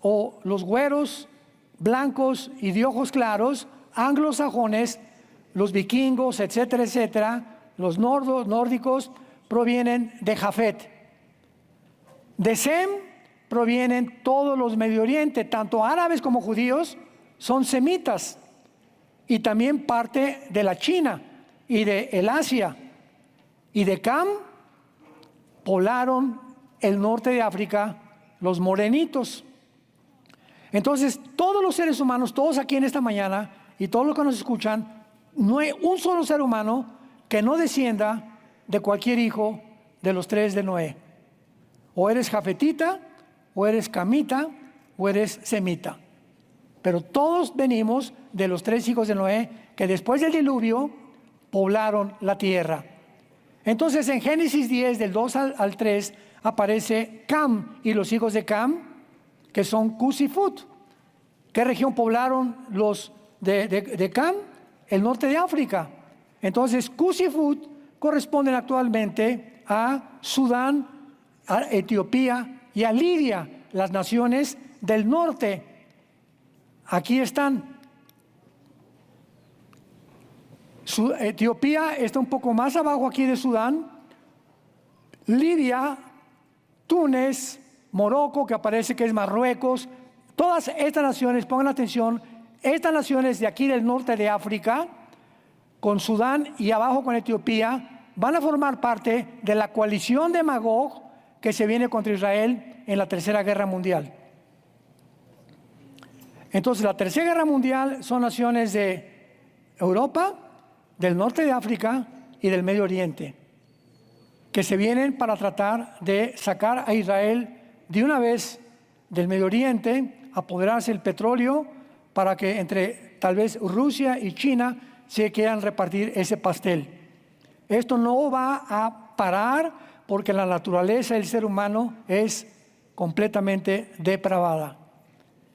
o los güeros, blancos y de ojos claros, anglosajones, los vikingos, etcétera, etcétera, los nórdicos provienen de Jafet. De Sem provienen todos los Medio Oriente, tanto árabes como judíos son semitas, y también parte de la China y de el Asia. Y de Cam poblaron el norte de África los morenitos. Entonces, todos los seres humanos, todos aquí en esta mañana y todos los que nos escuchan, no hay un solo ser humano que no descienda de cualquier hijo de los 3 de Noé. O eres jafetita, o eres camita, o eres semita. Pero todos venimos de los 3 hijos de Noé que después del diluvio poblaron la tierra. Entonces en Génesis 10, del 2 al 3, aparece Cam y los hijos de Cam, que son Cusifut. ¿Qué región poblaron los de Cam? El norte de África. Entonces Cusifut corresponden actualmente a Sudán, a Etiopía y a Libia, las naciones del norte. Aquí están. Etiopía está un poco más abajo aquí de Sudán. Libia, Túnez, Morocco, que aparece que es Marruecos. Todas estas naciones, pongan atención, estas naciones de aquí del norte de África, con Sudán y abajo con Etiopía, van a formar parte de la coalición de Magog que se viene contra Israel en la Tercera Guerra Mundial. Entonces, la Tercera Guerra Mundial son naciones de Europa, del norte de África y del Medio Oriente, que se vienen para tratar de sacar a Israel de una vez del Medio Oriente, apoderarse del petróleo, para que entre tal vez Rusia y China se quieran repartir ese pastel. Esto no va a parar porque la naturaleza del ser humano es completamente depravada.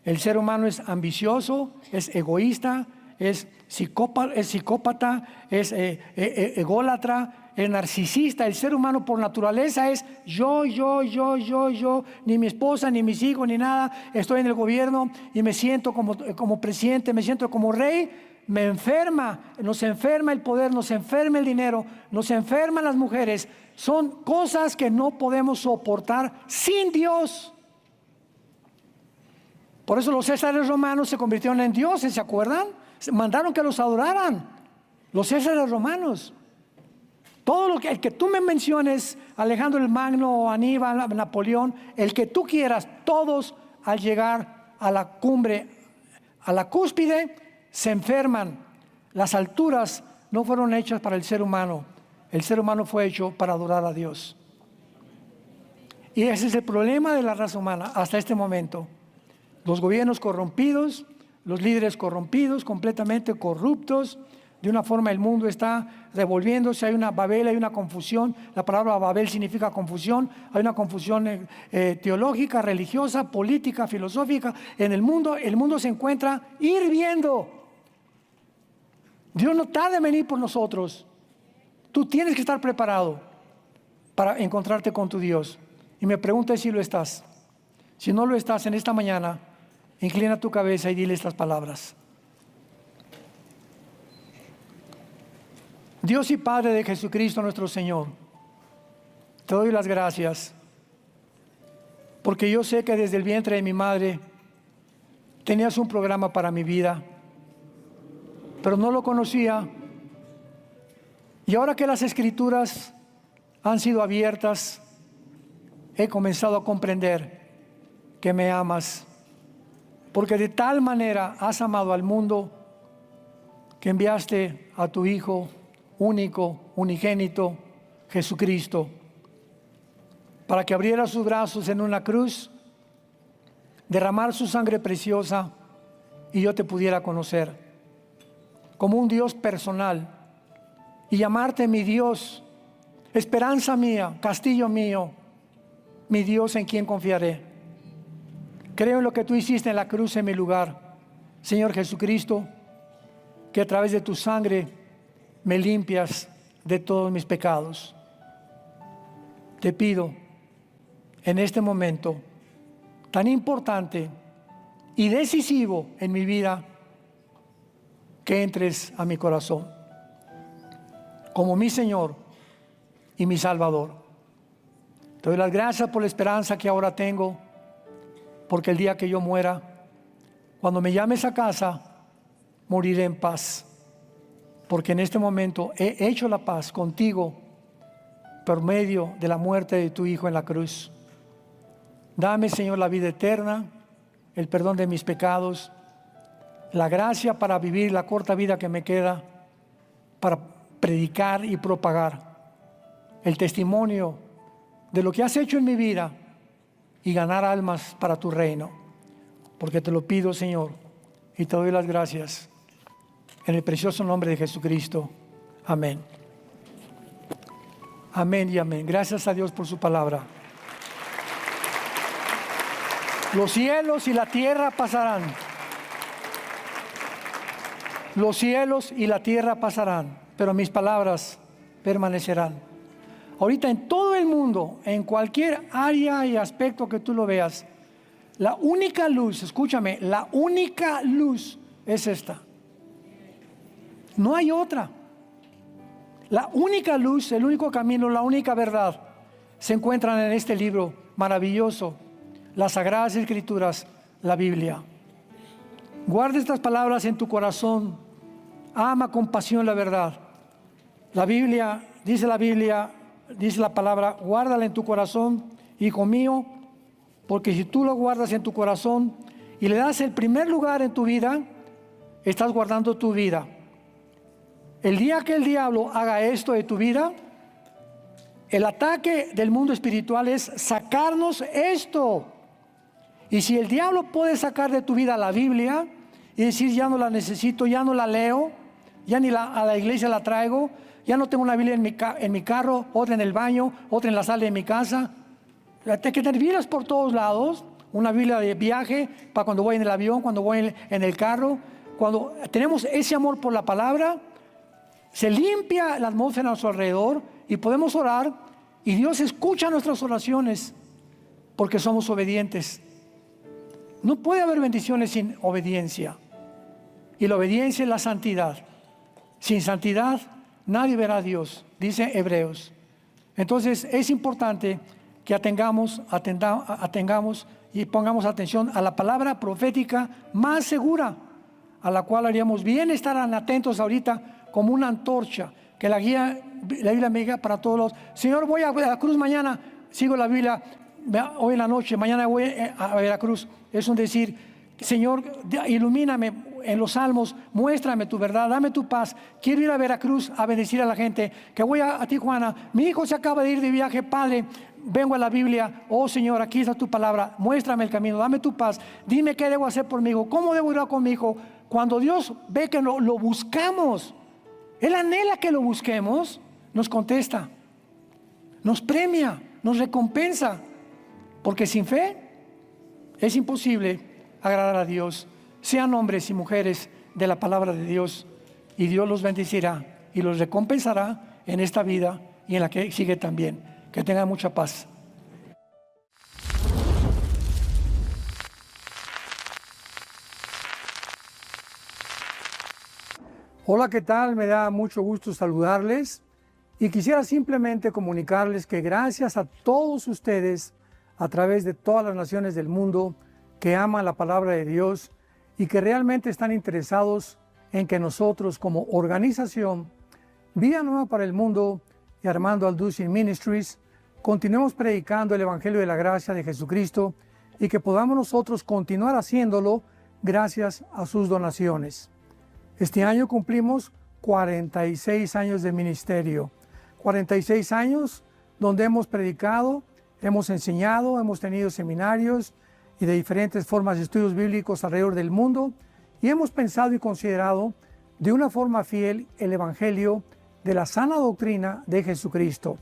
El ser humano es ambicioso, es egoísta, es psicópata, es ególatra, es narcisista. El ser humano por naturaleza es yo, ni mi esposa, ni mis hijos, ni nada. Estoy en el gobierno y me siento como presidente, me siento como rey. Me enferma, nos enferma el poder, nos enferma el dinero, nos enferman las mujeres. Son cosas que no podemos soportar sin Dios. Por eso los césares romanos se convirtieron en dioses, ¿se acuerdan? Mandaron que los adoraran, los césares romanos. Todo lo que, el que tú me menciones, Alejandro el Magno, Aníbal, Napoleón, el que tú quieras, todos al llegar a la cumbre, a la cúspide, se enferman. Las alturas no fueron hechas para el ser humano. El ser humano fue hecho para adorar a Dios. Y ese es el problema de la raza humana hasta este momento. Los gobiernos corrompidos, los líderes corrompidos, completamente corruptos. De una forma el mundo está revolviéndose, hay una Babel, hay una confusión. La palabra Babel significa confusión. Hay una confusión teológica, religiosa, política, filosófica. En el mundo se encuentra hirviendo. Dios no tarda en venir por nosotros. Tú tienes que estar preparado para encontrarte con tu Dios. Y me pregunto si lo estás. Si no lo estás en esta mañana, Inclina tu cabeza y dile estas palabras. Dios y Padre de Jesucristo nuestro Señor, te doy las gracias, porque yo sé que desde el vientre de mi madre tenías un programa para mi vida, pero no lo conocía. Y ahora que las Escrituras han sido abiertas, he comenzado a comprender que me amas, porque de tal manera has amado al mundo que enviaste a tu Hijo único, unigénito, Jesucristo, para que abriera sus brazos en una cruz, derramar su sangre preciosa y yo te pudiera conocer como un Dios personal y llamarte mi Dios, esperanza mía, castillo mío, mi Dios en quien confiaré. Creo en lo que tú hiciste en la cruz en mi lugar, Señor Jesucristo, que a través de tu sangre me limpias de todos mis pecados. Te pido en este momento tan importante y decisivo en mi vida que entres a mi corazón como mi Señor y mi Salvador. Te doy las gracias por la esperanza que ahora tengo, porque el día que yo muera, cuando me llames a casa, moriré en paz, porque en este momento he hecho la paz contigo por medio de la muerte de tu Hijo en la cruz. Dame, Señor, la vida eterna, el perdón de mis pecados, la gracia para vivir la corta vida que me queda, para predicar y propagar el testimonio de lo que has hecho en mi vida y ganar almas para tu reino. Porque te lo pido, Señor, y te doy las gracias en el precioso nombre de Jesucristo. Amén. Amén y amén. Gracias a Dios por su palabra. Los cielos y la tierra pasarán. Los cielos y la tierra pasarán, pero mis palabras permanecerán. Ahorita en todo el mundo, en cualquier área y aspecto que tú lo veas, la única luz, escúchame, la única luz es esta. No hay otra. La única luz, el único camino, la única verdad se encuentran en este libro maravilloso, las Sagradas Escrituras, la Biblia. Guarda estas palabras en tu corazón. Ama con pasión la verdad. La Biblia, dice la palabra, guárdala en tu corazón, hijo mío, porque si tú lo guardas en tu corazón y le das el primer lugar en tu vida, estás guardando tu vida. El día que el diablo haga esto de tu vida, el ataque del mundo espiritual es sacarnos esto. Y si el diablo puede sacar de tu vida la Biblia y decir, ya no la necesito, ya no la leo, ya ni a la iglesia la traigo, ya no tengo una Biblia en mi carro, otra en el baño, otra en la sala de mi casa. Hay que tener Biblias por todos lados, una Biblia de viaje para cuando voy en el avión, cuando voy en el carro. Cuando tenemos ese amor por la palabra, se limpia la atmósfera a nuestro alrededor y podemos orar y Dios escucha nuestras oraciones porque somos obedientes. No puede haber bendiciones sin obediencia, y la obediencia es la santidad. Sin santidad nadie verá a Dios, dice Hebreos. Entonces es importante que atengamos y pongamos atención a la palabra profética más segura, a la cual haríamos bien estar atentos ahorita como una antorcha, que la Biblia me diga para todos los, Señor, voy a la cruz mañana, sigo la Biblia, hoy en la noche, mañana voy a Veracruz. Es un decir, Señor, ilumíname en los salmos, muéstrame tu verdad, dame tu paz. Quiero ir a Veracruz a bendecir a la gente, que voy a Tijuana. Mi hijo se acaba de ir de viaje, Padre, vengo a la Biblia. Oh Señor, aquí está tu palabra, muéstrame el camino, dame tu paz. Dime qué debo hacer por mi hijo, cómo debo ir con mi hijo. Cuando Dios ve que lo buscamos, Él anhela que lo busquemos, nos contesta, nos premia, nos recompensa. Porque sin fe es imposible agradar a Dios. Sean hombres y mujeres de la palabra de Dios, y Dios los bendecirá y los recompensará en esta vida y en la que sigue también. Que tengan mucha paz. Hola, ¿qué tal? Me da mucho gusto saludarles y quisiera simplemente comunicarles que gracias a todos ustedes a través de todas las naciones del mundo que aman la palabra de Dios y que realmente están interesados en que nosotros como organización Vida Nueva para el Mundo y Armando Alducin Ministries continuemos predicando el Evangelio de la Gracia de Jesucristo y que podamos nosotros continuar haciéndolo gracias a sus donaciones. Este año cumplimos 46 años de ministerio, 46 años donde hemos predicado, hemos enseñado, hemos tenido seminarios y de diferentes formas de estudios bíblicos alrededor del mundo y hemos pensado y considerado de una forma fiel el Evangelio de la sana doctrina de Jesucristo.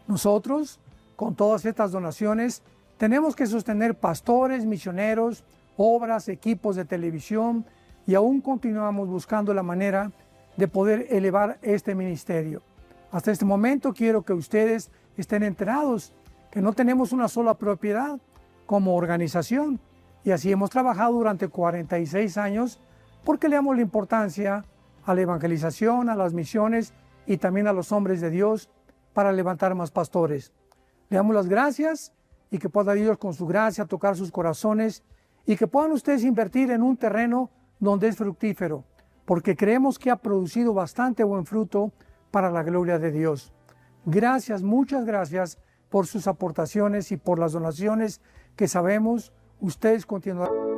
Nosotros, con todas estas donaciones, tenemos que sostener pastores, misioneros, obras, equipos de televisión y aún continuamos buscando la manera de poder elevar este ministerio. Hasta este momento quiero que ustedes estén enterados que no tenemos una sola propiedad como organización y así hemos trabajado durante 46 años porque le damos la importancia a la evangelización, a las misiones y también a los hombres de Dios para levantar más pastores. Le damos las gracias y que pueda Dios con su gracia tocar sus corazones y que puedan ustedes invertir en un terreno donde es fructífero, porque creemos que ha producido bastante buen fruto para la gloria de Dios. Gracias, muchas gracias por sus aportaciones y por las donaciones que sabemos ustedes continuarán.